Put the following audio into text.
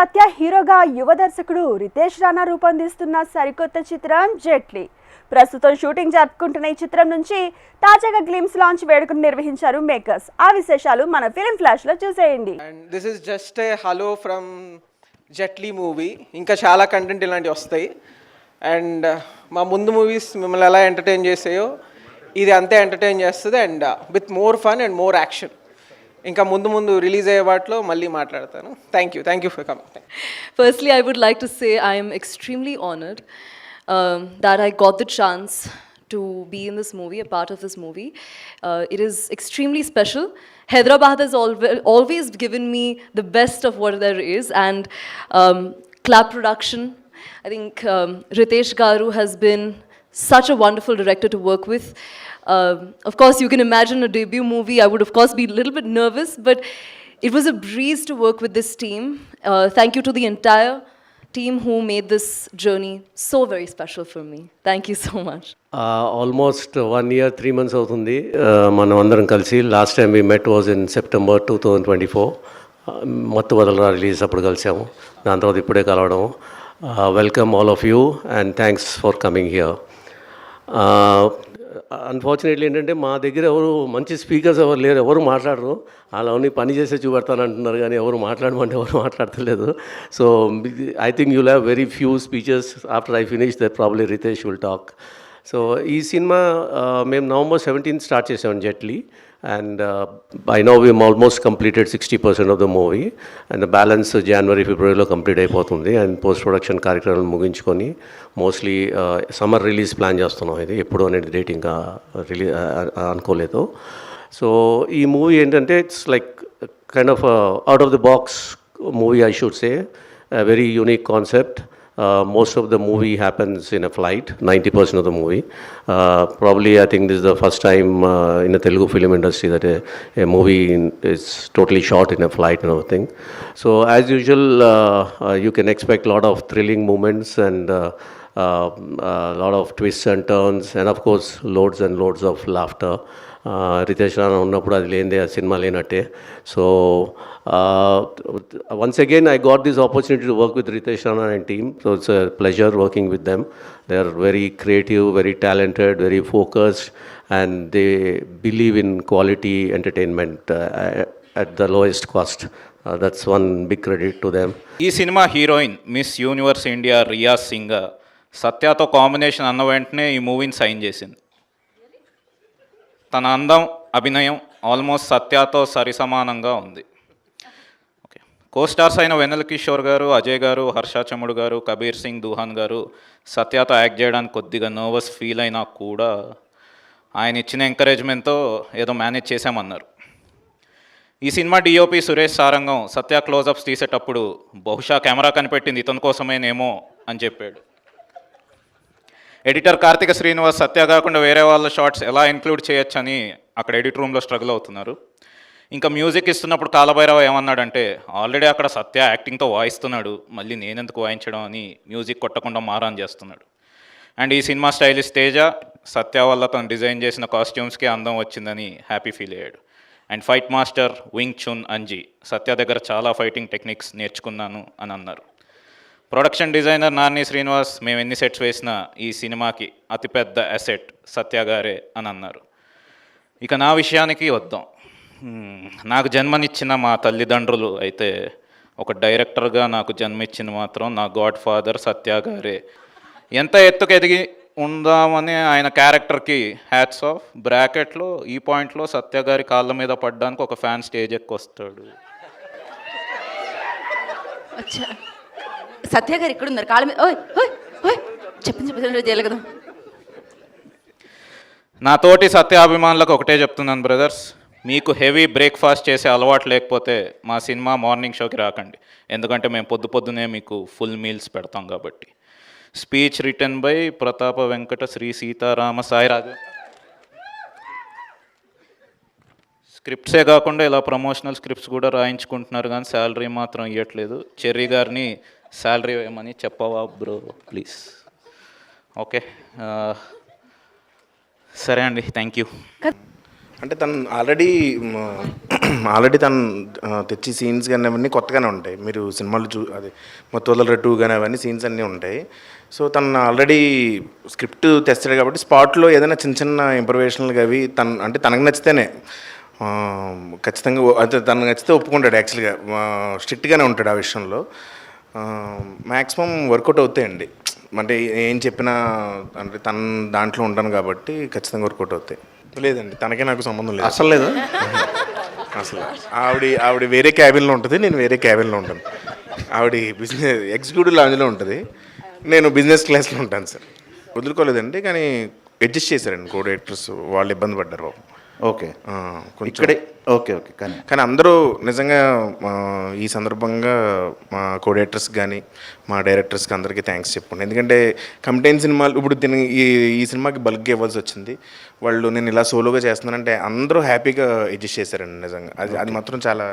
సత్య హీరోగా యువ దర్శకుడు రితేష్ రాణా రూపొందిస్తున్న సరికొత్త చిత్రం జెట్లీ. ప్రస్తుతం షూటింగ్ జరుపుకుంటున్న ఈ చిత్రం నుంచి తాజాగా గ్లిమ్స్ లాంచ్ వేడుకను నిర్వహించారు మేకర్స్. ఆ విశేషాలు మన ఫిల్మ్ ఫ్లాష్ లో చూసేయండి. This is just a hello from Jaitley movie. ఇంకా చాలా కంటెంట్ ఇలాంటివి వస్తాయి. అండ్ మా ముందు మూవీస్ మిమ్మల్ని ఎలా ఎంటర్టైన్ చేసాయో ఇది అంతే ఎంటర్టైన్ చేస్తుంది. And with more fun and more action. ఇంకా ముందు రిలీజ్ అయ్యే వాటిలో మళ్ళీ మాట్లాడతాను. Thank you for coming. Firstly, I would like to say I am extremely honored that I got the chance to be in this movie, a part of this movie. It is extremely special. Hyderabad has always given me the best of what there is, and Clap Production. I think Ritesh Garu has been such a wonderful director to work with. Of course, you can imagine a debut movie. I would, of course, be a little bit nervous, but it was a breeze to work with this team. Thank you to the entire team who made this journey so very special for me. Thank you so much. Almost 1 year 3 months అవుతుంది మనం అందరం కలిసి. Last time we met was in September 2024. Mathu Vadalara release అప్పుడు కలిసాము. దాని తర్వాత ఇప్పుడే కలవడం. Welcome all of you and thanks for coming here. Unfortunately ఏంటంటే మా దగ్గర ఎవరు మంచి స్పీకర్స్ ఎవరు లేరు, ఎవరు మాట్లాడరు. అలా అన్ని పని చేసే చూపెడతాను అంటున్నారు కానీ ఎవరు మాట్లాడమంటే ఎవరు మాట్లాడతలేదు. So I think you'll have very few speeches after I finish that probably Ritesh will talk. So ఈ సినిమా మేము November 17th స్టార్ట్ చేసాం Jaitley. And I know we've almost completed 60% of the movie. And balance January, February complete అయిపోతుంది. And post production కార్యక్రమాలు ముగించుకొని mostly summer release plan చేస్తున్నాం. ఇది ఎప్పుడు అనేది డేట్ ఇంకా అనుకోలేదు. సో ఈ మూవీ ఏంటంటే it's like kind of out of the box movie, I should say. Very unique concept. Most of the movie happens in a flight, 90% of the movie. Probably I think this is the first time in the Telugu film industry that a movie is totally shot in a flight and everything. So as usual, you can expect a lot of thrilling moments and a lot of twists and turns and of course loads and loads of laughter. Ritesh Rana ఉన్నప్పుడు అది లేనిదే ఆ cinema లేనట్టే. So once again I got this opportunity to work with Ritesh Rana and team. So it's a pleasure working with them. They are very creative, very talented, very focused and they believe in quality entertainment at the lowest cost. That's one big credit to them. ఈ సినిమా heroine Miss Universe India Riya Singh సత్యతో combination అన్న వెంటనే ఈ మూవీని sign చేసింది. తన అందం, అభినయం ఆల్మోస్ట్ సత్యతో సరిసమానంగా ఉంది. ఓకే, కోస్టార్స్ అయిన వెన్నెల కిషోర్ గారు, అజయ్ గారు, హర్ష చముడు గారు, కబీర్ సింగ్ దూహాన్ గారు సత్యతో యాక్ట్ చేయడానికి కొద్దిగా నర్వస్ ఫీల్ అయినా కూడా ఆయన ఇచ్చిన ఎంకరేజ్మెంట్తో ఏదో మేనేజ్ చేశామన్నారు. ఈ సినిమా డిఓపి సురేష్ సారంగం సత్య క్లోజప్స్ తీసేటప్పుడు బహుశా కెమెరా కనిపెట్టింది ఇతని కోసమేనేమో అని చెప్పాడు. ఎడిటర్ కార్తిక శ్రీనివాస్ సత్య కాకుండా వేరే వాళ్ళ షార్ట్స్ ఎలా ఇంక్లూడ్ చేయొచ్చని అక్కడ ఎడిట్ రూమ్లో స్ట్రగుల్ అవుతున్నారు. ఇంకా మ్యూజిక్ ఇస్తున్నప్పుడు కాలభైరవ ఏమన్నాడంటే, ఆల్రెడీ అక్కడ సత్య యాక్టింగ్తో వాయిస్తున్నాడు, మళ్ళీ నేనెందుకు వాయించడం అని మ్యూజిక్ కొట్టకుండా మారాన్ చేస్తున్నాడు. అండ్ ఈ సినిమా స్టైలిష్ తేజ సత్య వల్ల తను డిజైన్ చేసిన కాస్ట్యూమ్స్కి అందం వచ్చిందని హ్యాపీ ఫీల్ అయ్యాడు. And fight master Wing Chun Anji Satya దగ్గర చాలా ఫైటింగ్ టెక్నిక్స్ నేర్చుకున్నాను అని అన్నారు. ప్రొడక్షన్ డిజైనర్ నాని శ్రీనివాస్ మేము ఎన్ని సెట్స్ వేసినా ఈ సినిమాకి అతిపెద్ద అసెట్ సత్య గారే అని అన్నారు. ఇక నా విషయానికి వద్దాం. నాకు జన్మనిచ్చిన మా తల్లిదండ్రులు అయితే ఒక డైరెక్టర్గా నాకు జన్మిచ్చిన మాత్రం నా గాడ్ ఫాదర్ సత్య గారే. ఎంత ఎత్తుకు ఎదిగి ఉందామని ఆయన క్యారెక్టర్కి హ్యాట్స్ ఆఫ్. బ్రాకెట్లో ఈ పాయింట్లో సత్య గారి కాళ్ళ మీద పడ్డానికి ఒక ఫ్యాన్ స్టేజ్ ఎక్కి వస్తాడు. సత్య గారు ఇక్కడ ఉన్నారు కాళ్ళ మీద. ఓయ్ ఓయ్ ఓయ్ చెప్పింది చేయాలి కదా. నా తోటి సత్యాభిమానులకు ఒకటే చెప్తున్నాను బ్రదర్స్, మీకు హెవీ బ్రేక్ఫాస్ట్ చేసే అలవాటు లేకపోతే మా సినిమా మార్నింగ్ షోకి రాకండి. ఎందుకంటే మేము పొద్దునే మీకు ఫుల్ మీల్స్ పెడతాం కాబట్టి. స్పీచ్ రిటర్న్ బై ప్రతాప వెంకట శ్రీ సీతారామ సాయిరాజు. స్క్రిప్ట్సే కాకుండా ఇలా ప్రమోషనల్ స్క్రిప్ట్స్ కూడా రాయించుకుంటున్నారు కానీ శాలరీ మాత్రం ఇవ్వట్లేదు. చెర్రీ గారిని శాలరీ వేయమని చెప్పవా బ్రో ప్లీజ్. ఓకే, సరే అండి, థ్యాంక్ యూ. అంటే తను ఆల్రెడీ తను తెచ్చి సీన్స్ కానీ అవన్నీ కొత్తగానే ఉంటాయి. మీరు సినిమాలు అది మొత్తం 2 కానీ అవన్నీ సీన్స్ అన్నీ ఉంటాయి. సో తను ఆల్రెడీ స్క్రిప్ట్ తెస్తాడు కాబట్టి స్పాట్లో ఏదైనా చిన్న చిన్న ఇంప్రవేషన్లు అవి తనకు నచ్చితేనే ఖచ్చితంగా అయితే తనకు నచ్చితే ఒప్పుకుంటాడు. యాక్చువల్గా స్ట్రిక్ట్గానే ఉంటాడు ఆ విషయంలో. మ్యాక్సిమం వర్కౌట్ అవుతాయండి. అంటే ఏం చెప్పినా అంటే తన దాంట్లో ఉంటాను కాబట్టి ఖచ్చితంగా వర్కౌట్ అవుతాయి. లేదండి, తనకే నాకు సంబంధం లేదు అసలు లేదు. అసలు ఆవిడ వేరే క్యాబిన్లో ఉంటుంది, నేను వేరే క్యాబిన్లో ఉంటాను. ఆవిడ బిజినెస్ ఎగ్జిక్యూటివ్ లాంజ్లో ఉంటుంది, నేను బిజినెస్ క్లాస్లో ఉంటాను సార్. వదులుకోలేదండి, కానీ అడ్జస్ట్ చేశారండి కో డైరెక్టర్స్. వాళ్ళు ఇబ్బంది పడ్డారు బాబు. ఓకే, కొంచెం ఇక్కడే ఓకే ఓకే. కానీ అందరూ నిజంగా ఈ సందర్భంగా మా కో డైరెక్టర్స్ కానీ మా డైరెక్టర్స్కి అందరికీ థ్యాంక్స్ చెప్పుకోండి. ఎందుకంటే కంటెంట్ సినిమాలు ఇప్పుడు ఈ సినిమాకి బల్క్గా ఇవ్వాల్సి వచ్చింది. వాళ్ళు నేను ఇలా సోలోగా చేస్తున్నానంటే అందరూ హ్యాపీగా అడ్జస్ట్ చేశారండి నిజంగా. అది మాత్రం చాలా